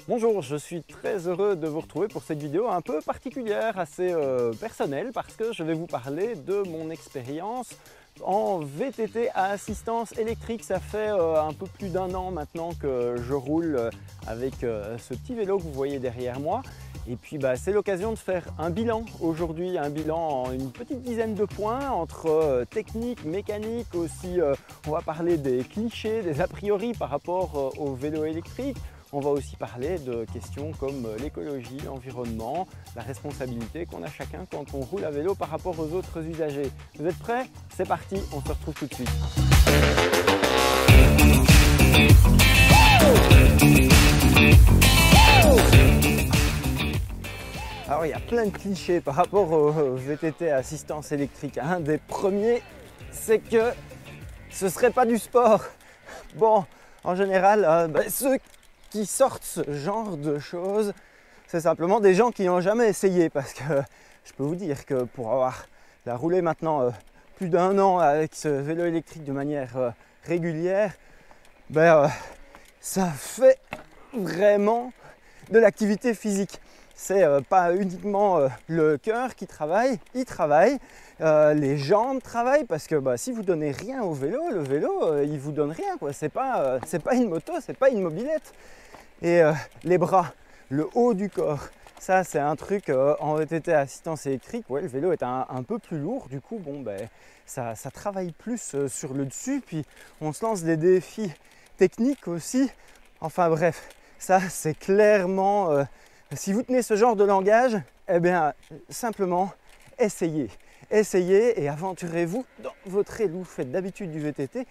Bonjour, je suis très heureux de vous retrouver pour cette vidéo un peu particulière, assez personnelle, parce que je vais vous parler de mon expérience en VTT à assistance électrique. Ça fait un peu plus d'un an maintenant que je roule avec ce petit vélo que vous voyez derrière moi. Et puis c'est l'occasion de faire un bilan aujourd'hui, un bilan en une petite dizaine de points entre technique, mécanique, aussi on va parler des clichés, des a priori par rapport au vélo électrique. On va aussi parler de questions comme l'écologie, l'environnement, la responsabilité qu'on a chacun quand on roule à vélo par rapport aux autres usagers. Vous êtes prêts? C'est parti, on se retrouve tout de suite. Alors il y a plein de clichés par rapport au VTT à assistance électrique. Un des premiers, c'est que ce serait pas du sport. Bon, en général, ceux qui sortent ce genre de choses, c'est simplement des gens qui n'ont jamais essayé, parce que je peux vous dire que pour avoir roulé maintenant plus d'un an avec ce vélo électrique de manière régulière, ça fait vraiment de l'activité physique. C'est pas uniquement le cœur qui travaille, il travaille, les jambes travaillent, parce que si vous donnez rien au vélo, le vélo il vous donne rien, quoi. C'est pas une moto, c'est pas une mobilette. Et les bras, le haut du corps, ça c'est un truc en VTT à assistance électrique. Ouais, le vélo est un peu plus lourd, du coup ça travaille plus sur le dessus, puis on se lance des défis techniques aussi. Enfin bref, ça c'est clairement, si vous tenez ce genre de langage, eh bien simplement essayez et aventurez-vous dans votre trail où vous faites d'habitude du VTT,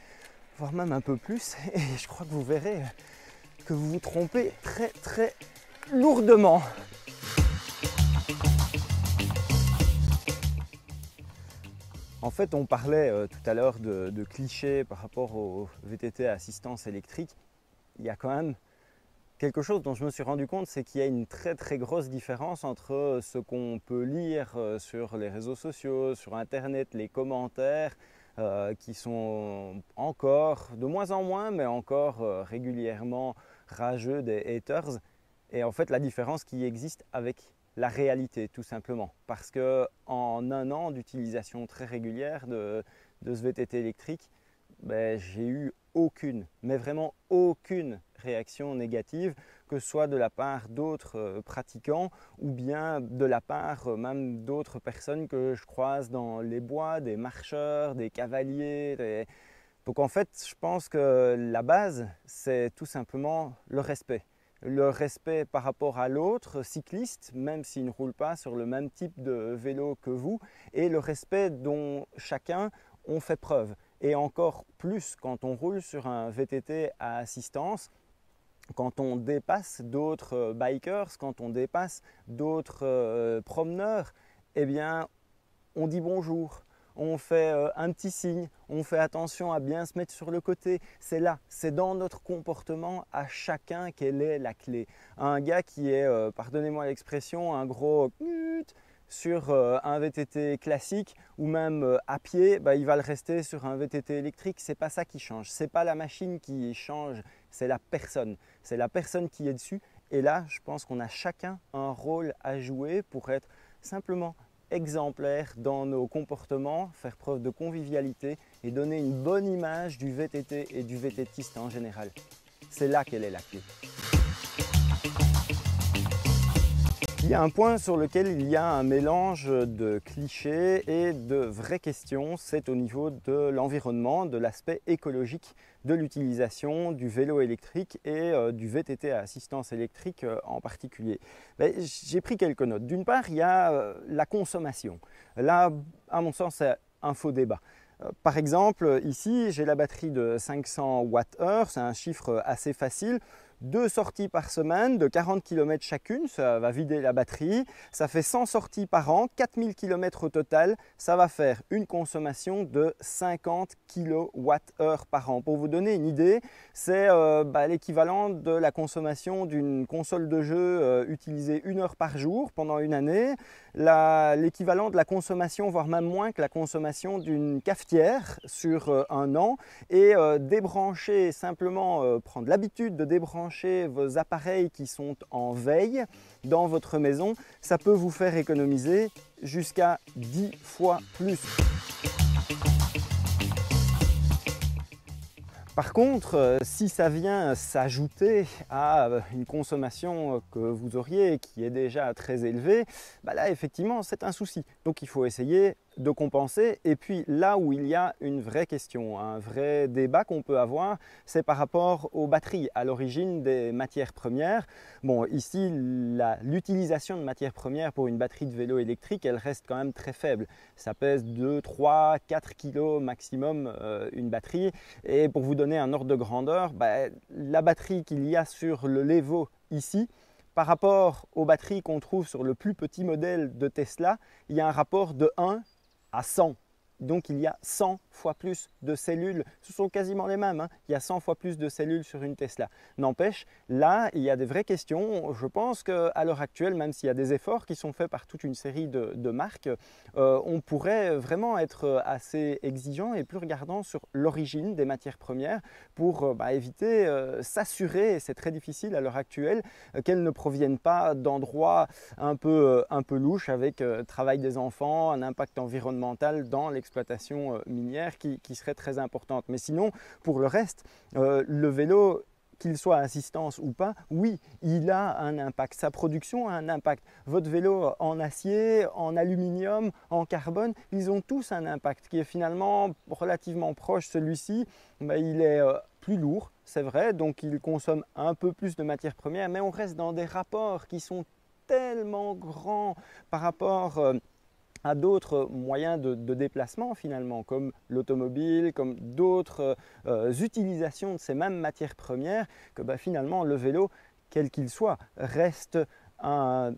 voire même un peu plus, et je crois que vous verrez que vous vous trompez très lourdement. En fait, on parlait tout à l'heure de clichés par rapport au VTT à assistance électrique. Il y a quand même quelque chose dont je me suis rendu compte, c'est qu'il y a une très grosse différence entre ce qu'on peut lire sur les réseaux sociaux, sur internet, les commentaires, qui sont encore, de moins en moins, mais encore régulièrement rageux des haters, et en fait la différence qui existe avec la réalité, tout simplement. Parce que en un an d'utilisation très régulière de ce VTT électrique, j'ai eu aucune, mais vraiment aucune réaction négative, que ce soit de la part d'autres pratiquants ou bien de la part même d'autres personnes que je croise dans les bois, des marcheurs, des cavaliers. Donc en fait, je pense que la base, c'est tout simplement le respect. Le respect par rapport à l'autre cycliste, même s'il ne roule pas sur le même type de vélo que vous, et le respect dont chacun on fait preuve. Et encore plus quand on roule sur un VTT à assistance, quand on dépasse d'autres bikers, quand on dépasse d'autres promeneurs, eh bien on dit bonjour, on fait un petit signe, on fait attention à bien se mettre sur le côté. C'est là, c'est dans notre comportement à chacun quelle est la clé. Un gars qui est, pardonnez-moi l'expression, un gros sur un VTT classique ou même à pied, il va le rester sur un VTT électrique. C'est pas ça qui change, c'est pas la machine qui change, c'est la personne. C'est la personne qui est dessus. Et là, je pense qu'on a chacun un rôle à jouer pour être simplement exemplaire dans nos comportements, faire preuve de convivialité et donner une bonne image du VTT et du VTTiste en général. C'est là qu'elle est la clé. Il y a un point sur lequel il y a un mélange de clichés et de vraies questions, c'est au niveau de l'environnement, de l'aspect écologique de l'utilisation du vélo électrique et du VTT à assistance électrique en particulier. J'ai pris quelques notes. D'une part, il y a la consommation. Là, à mon sens, c'est un faux débat. Par exemple, ici, j'ai la batterie de 500 Wh, c'est un chiffre assez facile. 2 sorties par semaine de 40 km chacune, ça va vider la batterie. Ça fait 100 sorties par an, 4000 km au total. Ça va faire une consommation de 50 kWh par an. Pour vous donner une idée, c'est l'équivalent de la consommation d'une console de jeu utilisée 1 heure par jour pendant une année. L'équivalent de la consommation, voire même moins que la consommation d'une cafetière sur un an. Et débrancher, simplement prendre l'habitude de débrancher brancher vos appareils qui sont en veille dans votre maison, ça peut vous faire économiser jusqu'à 10 fois plus. Par contre, si ça vient s'ajouter à une consommation que vous auriez qui est déjà très élevée, bah là effectivement c'est un souci. Donc il faut essayer de compenser. Et puis là où il y a une vraie question, un vrai débat qu'on peut avoir, c'est par rapport aux batteries, à l'origine des matières premières. Bon, ici, l'utilisation de matières premières pour une batterie de vélo électrique, elle reste quand même très faible. Ça pèse 2, 3, 4 kg maximum une batterie. Et pour vous donner un ordre de grandeur, bah, la batterie qu'il y a sur le Levo ici, par rapport aux batteries qu'on trouve sur le plus petit modèle de Tesla, il y a un rapport de 1 à 100. Donc il y a 100 fois plus de cellules, ce sont quasiment les mêmes, hein. Il y a 100 fois plus de cellules sur une Tesla. N'empêche, là il y a des vraies questions. Je pense qu'à l'heure actuelle, même s'il y a des efforts qui sont faits par toute une série de marques, on pourrait vraiment être assez exigeant et plus regardant sur l'origine des matières premières pour éviter, s'assurer, et c'est très difficile à l'heure actuelle, qu'elles ne proviennent pas d'endroits un peu louches avec travail des enfants, un impact environnemental dans l'exploitation minière qui serait très importante. Mais sinon, pour le reste, le vélo, qu'il soit à assistance ou pas, oui, il a un impact. Sa production a un impact. Votre vélo en acier, en aluminium, en carbone, ils ont tous un impact qui est finalement relativement proche. Celui-ci, il est plus lourd, c'est vrai, donc il consomme un peu plus de matières premières, mais on reste dans des rapports qui sont tellement grands par rapport à d'autres moyens de déplacement finalement, comme l'automobile, comme d'autres utilisations de ces mêmes matières premières, que finalement le vélo, quel qu'il soit, reste un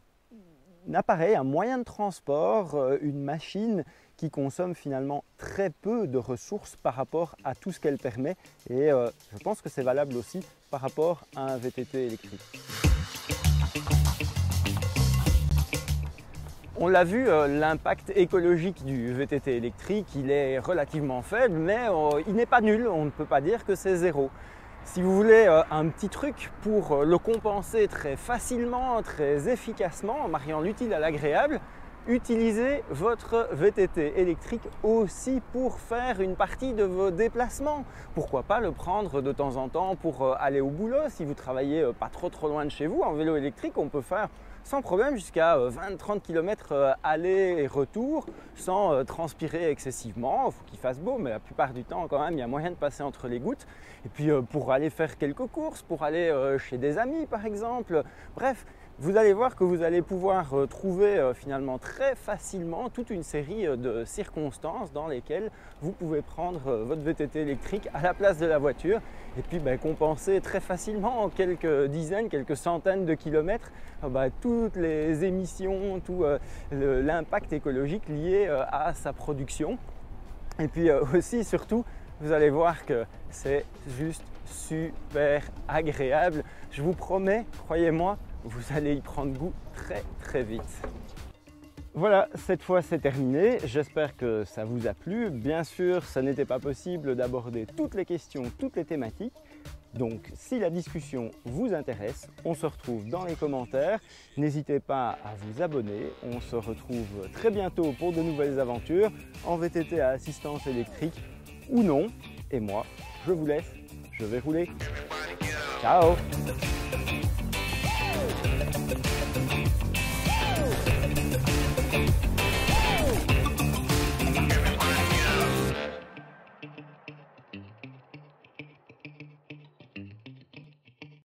appareil, un moyen de transport, une machine qui consomme finalement très peu de ressources par rapport à tout ce qu'elle permet. Et je pense que c'est valable aussi par rapport à un VTT électrique. On l'a vu, l'impact écologique du VTT électrique, il est relativement faible, mais il n'est pas nul, on ne peut pas dire que c'est zéro. Si vous voulez un petit truc pour le compenser très facilement, très efficacement, en mariant l'utile à l'agréable, utilisez votre VTT électrique aussi pour faire une partie de vos déplacements. Pourquoi pas le prendre de temps en temps pour aller au boulot. Si vous travaillez pas trop loin de chez vous, en vélo électrique, on peut faire sans problème jusqu'à 20-30 km aller et retour sans transpirer excessivement. Il faut qu'il fasse beau, mais la plupart du temps quand même il y a moyen de passer entre les gouttes. Et puis pour aller faire quelques courses, pour aller chez des amis par exemple, bref, vous allez voir que vous allez pouvoir trouver finalement très facilement toute une série de circonstances dans lesquelles vous pouvez prendre votre VTT électrique à la place de la voiture et puis compenser très facilement en quelques dizaines, quelques centaines de kilomètres toutes les émissions, tout l'impact écologique lié à sa production. Et puis aussi, surtout, vous allez voir que c'est juste super agréable. Je vous promets, croyez-moi, vous allez y prendre goût très vite. Voilà, cette fois c'est terminé. J'espère que ça vous a plu. Bien sûr, ça n'était pas possible d'aborder toutes les questions, toutes les thématiques. Donc, si la discussion vous intéresse, on se retrouve dans les commentaires. N'hésitez pas à vous abonner. On se retrouve très bientôt pour de nouvelles aventures en VTT à assistance électrique ou non. Et moi, je vous laisse, je vais rouler. Ciao!